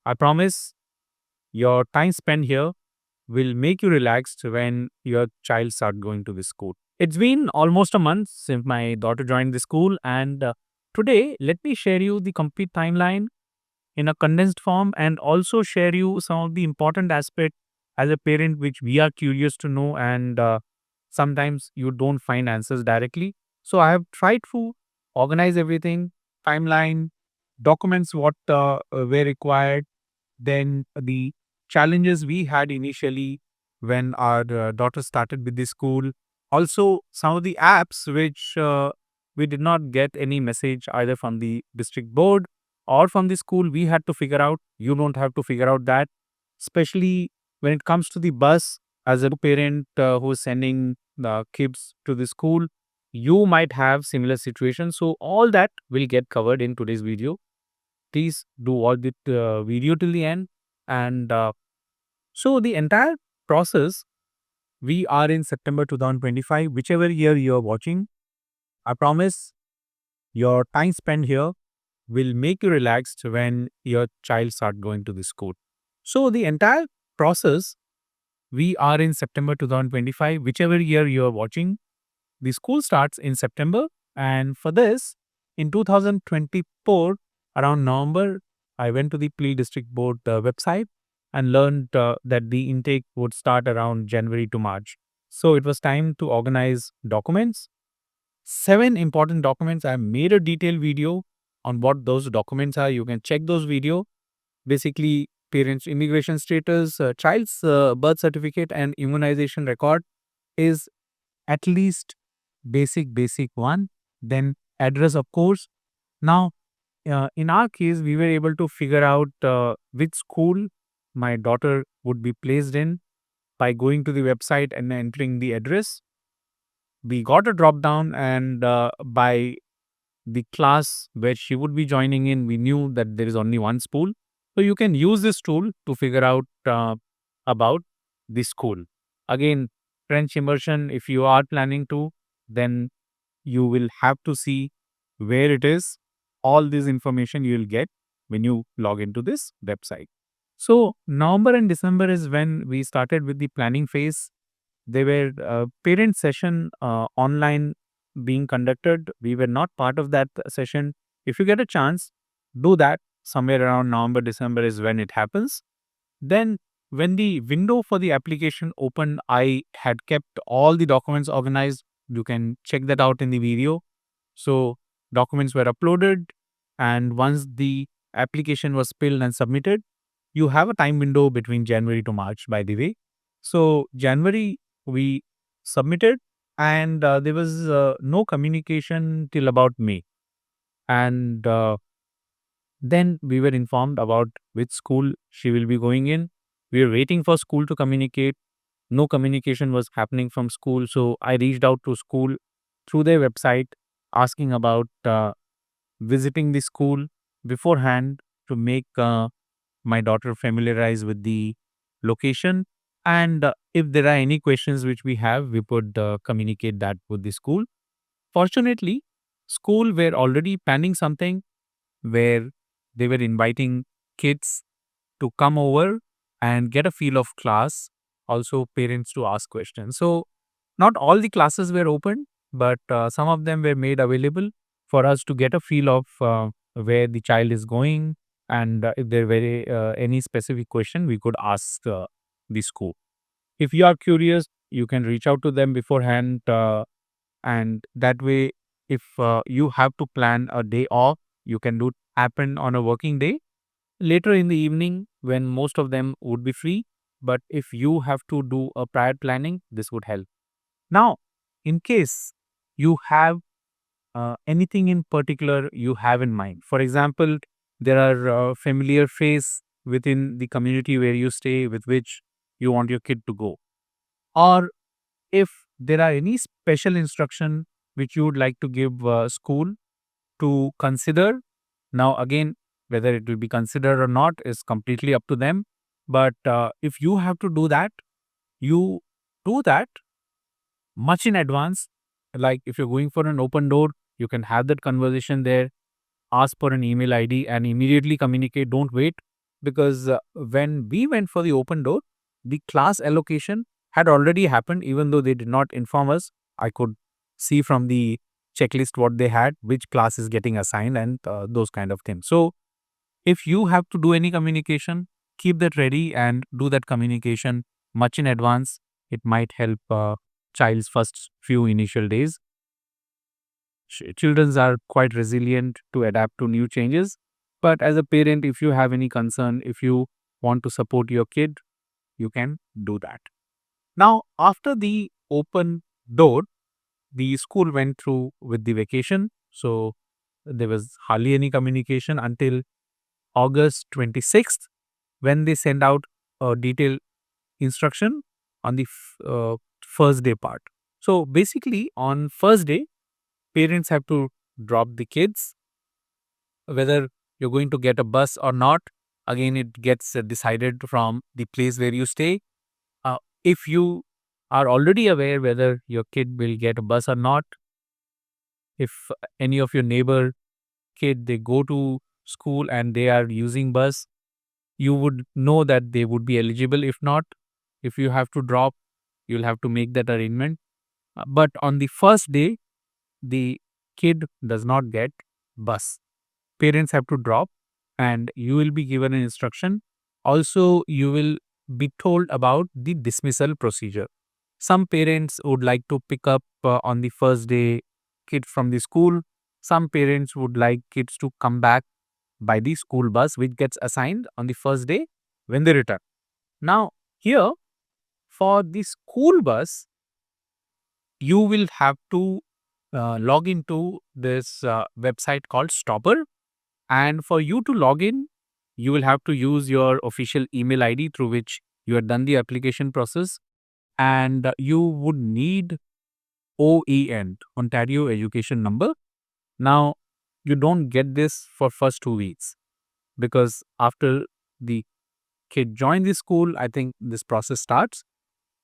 I promise your time spent here will make you relaxed when your child start going to the school. It's been almost a month since my daughter joined the school, and today let me share you the complete timeline in a condensed form and also share you some of the important aspect as a parent which we are curious to know, and sometimes you don't find answers directly. So I have tried to organize everything, timeline, documents what were required, then the challenges we had initially when our daughter started with the school. Also, some of the apps which we did not get any message either from the district board or from the school, we had to figure out. You don't have to figure out that, especially when it comes to the bus. As a parent who is sending the kids to the school, you might have similar situations. So all that will get covered in today's video. Please do watch the video till the end. And so the entire process, we are in September 2025, whichever year you are watching. I promise your time spent here will make you relaxed when your child start going to the school. So the entire process, we are in September 2025, whichever year you are watching. The school starts in September, and for this, in 2024, around November, I went to the Plea District Board website and learned that the intake would start around January to March. So it was time to organize documents. 7 important documents. I made a detailed video on what those documents are. You can check those video. Basically, parents' immigration status, child's birth certificate, and immunization record is at least basic one. Then address, of course. Now, in our case, we were able to figure out which school my daughter would be placed in by going to the website and entering the address. We got a drop down, and by the class where she would be joining in, we knew that there is only one school. So you can use this tool to figure out about the school. Again, French immersion, if you are planning to, then you will have to see where it is. All this information you will get when you log into this website. So November and December is when we started with the planning phase. There were parent session online being conducted. We were not part of that session. If you get a chance, do that. Somewhere around November, December is when it happens. Then when the window for the application opened, I had kept all the documents organized. You can check that out in the video. So documents were uploaded, and once the application was filled and submitted, you have a time window between January to March, by the way. So January we submitted, and there was no communication till about May. And then we were informed about which school she will be going in. We were waiting for school to communicate. No communication was happening from school. So I reached out to school through their website asking about visiting the school beforehand to make my daughter familiarized with the location. And if there are any questions which we have, we could communicate that with the school. Fortunately, school were already planning something where they were inviting kids to come over and get a feel of class, also parents to ask questions. So not all the classes were open, but some of them were made available for us to get a feel of where the child is going, and if there were any specific question, we could ask the school. If you are curious, you can reach out to them beforehand, and that way, if you have to plan a day off, you can do it happen on a working day later in the evening when most of them would be free. But if you have to do a prior planning, this would help. Now, in case you have anything in particular you have in mind, for example, there are familiar face within the community where you stay with which you want your kid to go, or if there are any special instruction which you would like to give school to consider. Now, again, whether it will be considered or not is completely up to them. But if you have to do that, you do that much in advance. Like if you're going for an open door, you can have that conversation there, ask for an email ID and immediately communicate. Don't wait. because when we went for the open door, the class allocation had already happened, even though they did not inform us. I could see from the checklist what they had, which class is getting assigned, and those kind of things. So, if you have to do any communication, keep that ready and do that communication much in advance. It might help child's first few initial days. Children are quite resilient to adapt to new changes. But as a parent, if you have any concern, if you want to support your kid, you can do that. Now, after the open door, the school went through with the vacation. So there was hardly any communication until August 26th, when they send out a detailed instruction on the first day part. So basically, on first day, parents have to drop the kids, whether you're going to get a bus or not. Again, it gets decided from the place where you stay. If you are already aware whether your kid will get a bus or not, if any of your neighbor kid they go to school and they are using bus, you would know that they would be eligible. If not, if you have to drop, you'll have to make that arrangement. But on the first day, the kid does not get bus. Parents have to drop, and you will be given an instruction. Also, you will be told about the dismissal procedure. Some parents would like to pick up on the first day kid from the school. Some parents would like kids to come back by the school bus, which gets assigned on the first day when they return. Now, here for the school bus, you will have to log into this website called Stopper. And for you to log in, you will have to use your official email ID through which you have done the application process. And you would need OEN, Ontario Education Number. Now, you don't get this for first 2 weeks, because after the kid join the school, I think this process starts.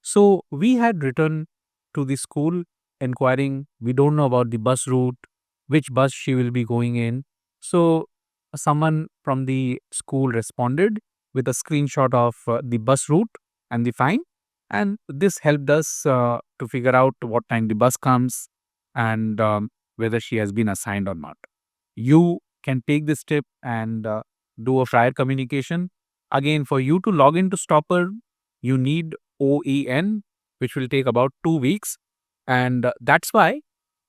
So we had written to the school inquiring, we don't know about the bus route, which bus she will be going in. So someone from the school responded with a screenshot of the bus route and the fine. And this helped us to figure out what time the bus comes, and whether she has been assigned or not. You can take this tip and do a prior communication. Again, for you to log into Stopper, you need OEN, which will take about 2 weeks. And that's why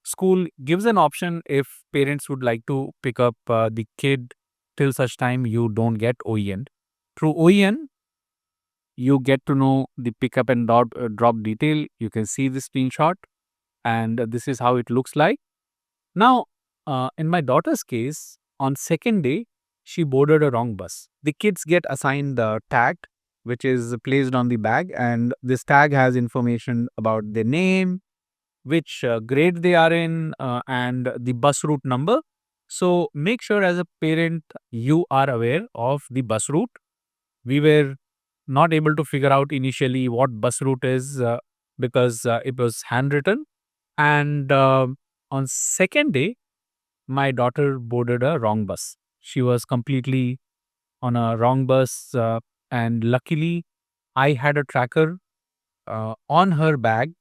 school gives an option if parents would like to pick up the kid till such time you don't get OEN. Through OEN, you get to know the pickup and drop detail. You can see the screenshot, and this is how it looks like. Now, in my daughter's case, on second day, she boarded a wrong bus. The kids get assigned the tag, which is placed on the bag, and this tag has information about their name, which grade they are in, and the bus route number. So make sure as a parent you are aware of the bus route. We were not able to figure out initially what bus route is, because it was handwritten. And on second day, my daughter boarded a wrong bus. She was completely on a wrong bus, and luckily, I had a tracker on her bag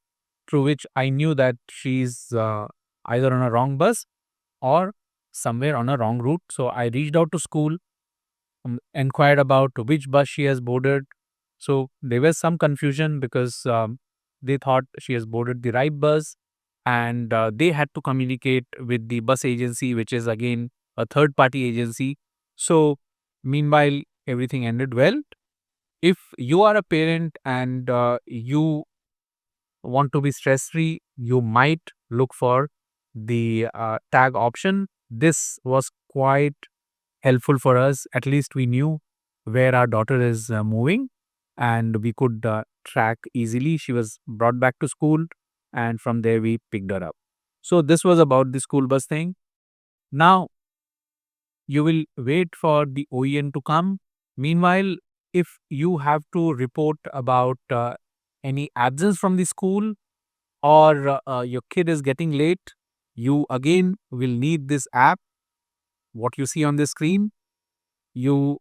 through which I knew that she's either on a wrong bus or somewhere on a wrong route. So I reached out to school, inquired about which bus she has boarded. So there was some confusion because they thought she has boarded the right bus, and they had to communicate with the bus agency, which is again a third party agency. So meanwhile, everything ended well. If you are a parent and you want to be stress free, you might look for the tag option. This was quite helpful for us. At least we knew where our daughter is moving, and we could track easily. She was brought back to school, and from there we picked her up. So this was about the school bus thing. Now you will wait for the OEN to come. Meanwhile, if you have to report about any absence from the school, or your kid is getting late, you again will need this app, what you see on the screen. You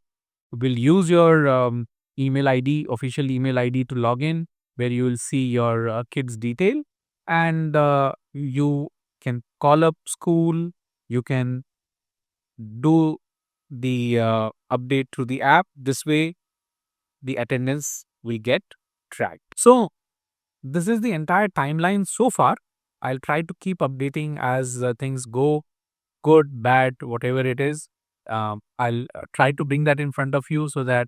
will use your email ID, official email ID to log in, where you will see your kids' detail, and you can call up school. You can do the update through the app. This way, the attendance will get tracked. So, this is the entire timeline so far. I'll try to keep updating as things go, good, bad, whatever it is. I'll try to bring that in front of you so that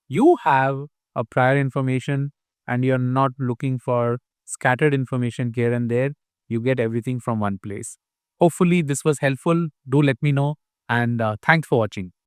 you have a prior information and you're not looking for scattered information here and there. You get everything from one place. Hopefully, this was helpful. Do let me know. And thanks for watching.